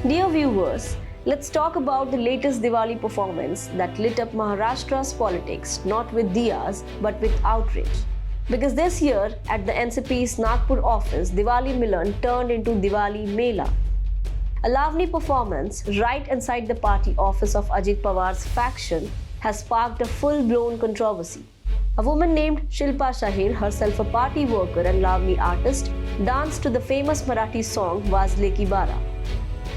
Dear viewers, let's talk about the latest Diwali performance that lit up Maharashtra's politics not with diyas but with outrage. Because this year, at the NCP's Nagpur office, Diwali Milan turned into Diwali Mela. A Lavani performance right inside the party office of Ajit Pawar's faction has sparked a full-blown controversy. A woman named Khatija Shaikh, herself a party worker and Lavani artist, danced to the famous Marathi song Vazle Ki Bara,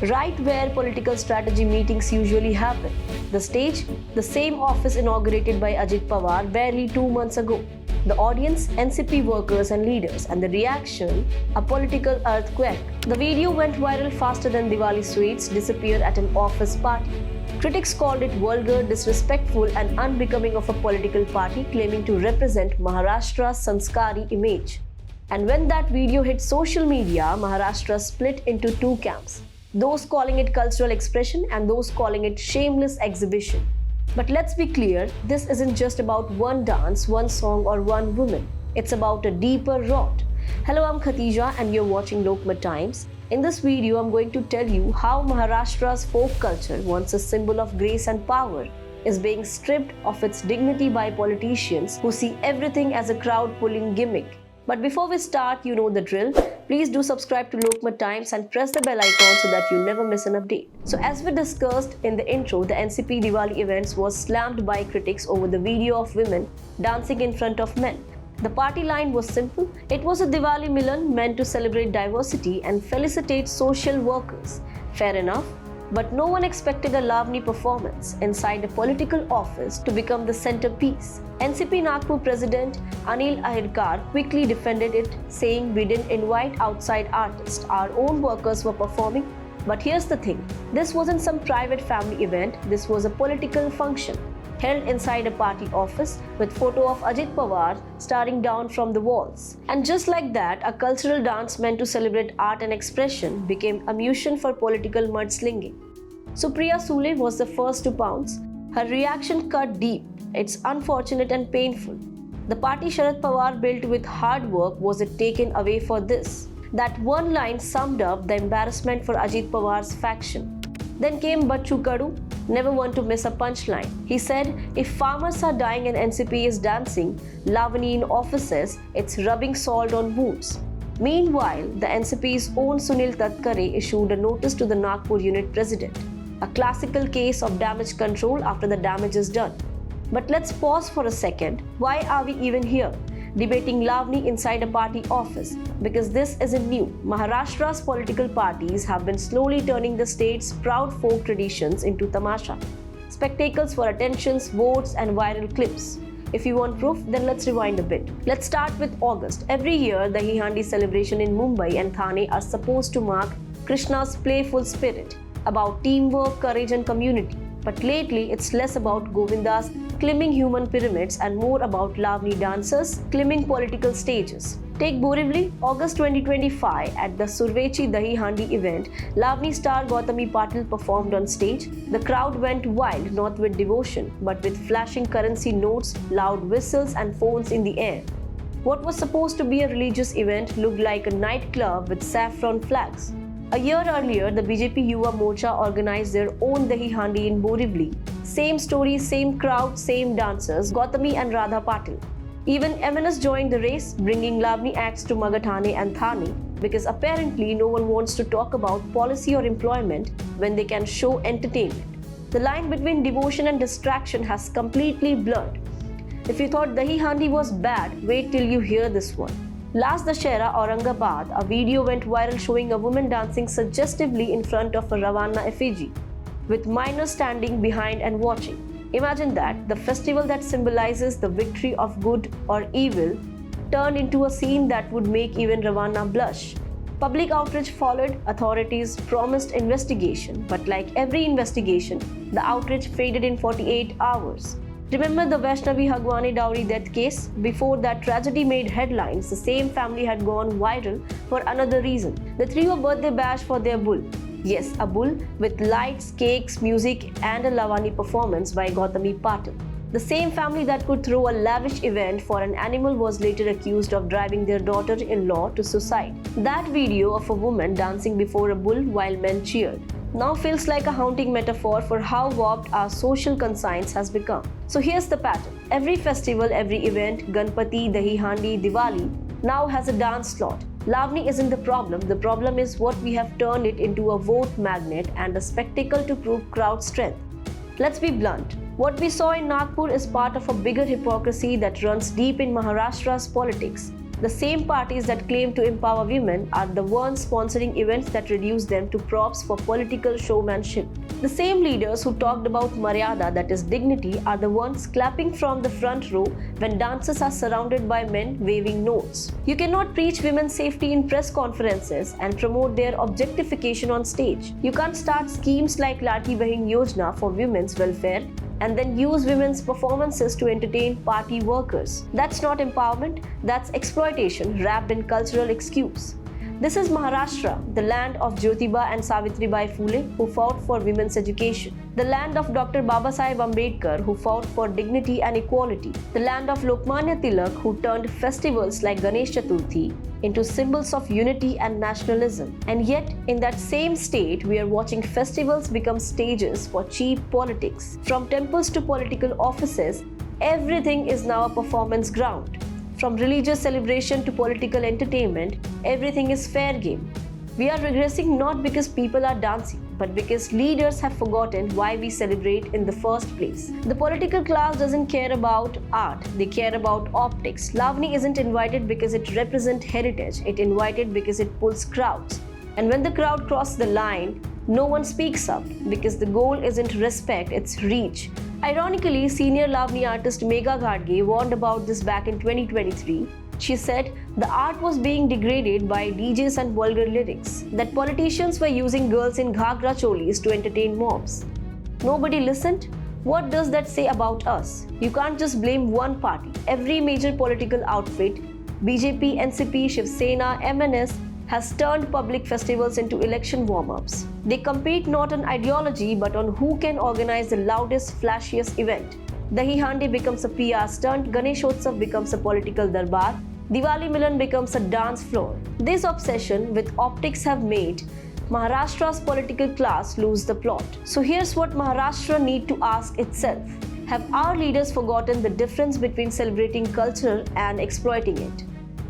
right where political strategy meetings usually happen. The stage, the same office inaugurated by Ajit Pawar barely 2 months ago. The audience, NCP workers and leaders, and the reaction, a political earthquake. The video went viral faster than Diwali sweets disappear at an office party. Critics called it vulgar, disrespectful, and unbecoming of a political party claiming to represent Maharashtra's sanskari image. And when that video hit social media, Maharashtra split into two camps. Those calling it cultural expression and those calling it shameless exhibition. But let's be clear, this isn't just about one dance, one song, or one woman. It's about a deeper rot. Hello, I'm Khatija and you're watching Lokmat Times. In this video, I'm going to tell you how Maharashtra's folk culture, once a symbol of grace and power, is being stripped of its dignity by politicians who see everything as a crowd-pulling gimmick. But before we start, you know the drill. Please do subscribe to Lokmat Times and press the bell icon so that you never miss an update. So as we discussed in the intro, the NCP Diwali events was slammed by critics over the video of women dancing in front of men. The party line was simple. It was a Diwali Milan meant to celebrate diversity and felicitate social workers. Fair enough. But no one expected a Lavani performance inside a political office to become the centerpiece. NCP Nagpur President Anil Ahirkar quickly defended it, saying we didn't invite outside artists, our own workers were performing. But here's the thing, this wasn't some private family event, this was a political function held inside a party office with photo of Ajit Pawar staring down from the walls. And just like that, a cultural dance meant to celebrate art and expression became ammunition for political mudslinging. Supriya Sule was the first to pounce. Her reaction cut deep. It's unfortunate and painful. The party Sharad Pawar built with hard work was it taken away for this. That one line summed up the embarrassment for Ajit Pawar's faction. Then came Bachchu Kadu, never one to miss a punchline. He said, if farmers are dying and NCP is dancing, Lavani in offices, it's rubbing salt on wounds. Meanwhile, the NCP's own Sunil Tatkare issued a notice to the Nagpur unit president. A classical case of damage control after the damage is done. But let's pause for a second. Why are we even here? Debating Lavani inside a party office, because this isn't new. Maharashtra's political parties have been slowly turning the state's proud folk traditions into Tamasha, spectacles for attentions, votes, and viral clips. If you want proof, then let's rewind a bit. Let's start with August. Every year, the Handi celebration in Mumbai and Thane are supposed to mark Krishna's playful spirit, about teamwork, courage, and community. But lately, it's less about Govinda's climbing human pyramids and more about Lavani dancers climbing political stages. Take Borivali, August 2025, at the Survechi Dahi Handi event, Lavani star Gautami Patil performed on stage. The crowd went wild, not with devotion, but with flashing currency notes, loud whistles, and phones in the air. What was supposed to be a religious event looked like a nightclub with saffron flags. A year earlier, the BJP Yuva Morcha organized their own Dahi Handi in Borivali. Same story, same crowd, same dancers, Gautami and Radha Patil. Even MNS joined the race, bringing Lavani acts to Magathane and Thane, because apparently no one wants to talk about policy or employment when they can show entertainment. The line between devotion and distraction has completely blurred. If you thought Dahi Handi was bad, wait till you hear this one. Last Dashera, Aurangabad, a video went viral showing a woman dancing suggestively in front of a Ravana effigy, with minors standing behind and watching. Imagine that, the festival that symbolizes the victory of good or evil turned into a scene that would make even Ravana blush. Public outrage followed, authorities promised investigation, but like every investigation, the outrage faded in 48 hours. Remember the Vaishnavi Hagwani dowry death case? Before that tragedy made headlines, the same family had gone viral for another reason. They threw a birthday bash for their bull. Yes, a bull with lights, cakes, music, and a Lavani performance by Gautami Patil. The same family that could throw a lavish event for an animal was later accused of driving their daughter-in-law to suicide. That video of a woman dancing before a bull while men cheered now feels like a haunting metaphor for how warped our social conscience has become. So here's the pattern. Every festival, every event, Ganpati, Dahi Handi, Diwali, now has a dance slot. Lavani isn't the problem. The problem is what we have turned it into a vote magnet and a spectacle to prove crowd strength. Let's be blunt. What we saw in Nagpur is part of a bigger hypocrisy that runs deep in Maharashtra's politics. The same parties that claim to empower women are the ones sponsoring events that reduce them to props for political showmanship. The same leaders who talked about maryada, that is dignity, are the ones clapping from the front row when dancers are surrounded by men waving notes. You cannot preach women's safety in press conferences and promote their objectification on stage. You can't start schemes like Lati Bahin Yojana for women's welfare and then use women's performances to entertain party workers. That's not empowerment, that's exploitation wrapped in cultural excuse. This is Maharashtra, the land of Jyotiba and Savitribai Phule, who fought for women's education. The land of Dr. Babasaheb Ambedkar, who fought for dignity and equality. The land of Lokmanya Tilak, who turned festivals like Ganesh Chaturthi into symbols of unity and nationalism. And yet, in that same state, we are watching festivals become stages for cheap politics. From temples to political offices, everything is now a performance ground. From religious celebration to political entertainment, everything is fair game. We are regressing not because people are dancing, but because leaders have forgotten why we celebrate in the first place. The political class doesn't care about art, they care about optics. Lavani isn't invited because it represents heritage, it invited because it pulls crowds. And when the crowd crosses the line, no one speaks up because the goal isn't respect, it's reach. Ironically, senior Lavani artist Megha Ghadge warned about this back in 2023. She said the art was being degraded by DJs and vulgar lyrics, that politicians were using girls in ghagra cholis to entertain mobs. Nobody listened? What does that say about us? You can't just blame one party. Every major political outfit, BJP, NCP, Shiv Sena, MNS, has turned public festivals into election warm-ups. They compete not on ideology but on who can organize the loudest, flashiest event. Dahi Handi becomes a PR stunt, Ganeshotsav becomes a political darbar, Diwali Milan becomes a dance floor. This obsession with optics have made Maharashtra's political class lose the plot. So here's what Maharashtra need to ask itself. Have our leaders forgotten the difference between celebrating culture and exploiting it?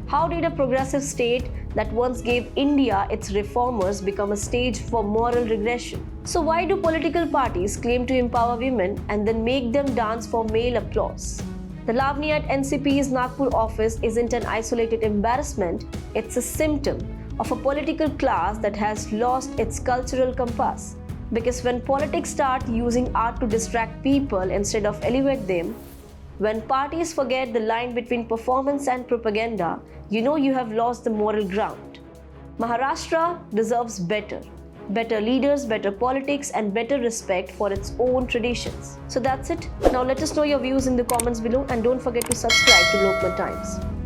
How did a progressive state that once gave India its reformers become a stage for moral regression? So why do political parties claim to empower women and then make them dance for male applause? The Lavani at NCP's Nagpur office isn't an isolated embarrassment, it's a symptom of a political class that has lost its cultural compass. Because when politics start using art to distract people instead of elevate them, when parties forget the line between performance and propaganda, you know you have lost the moral ground. Maharashtra deserves better. Better leaders, better politics, and better respect for its own traditions. So that's it. Now let us know your views in the comments below and don't forget to subscribe to Lokmat Times.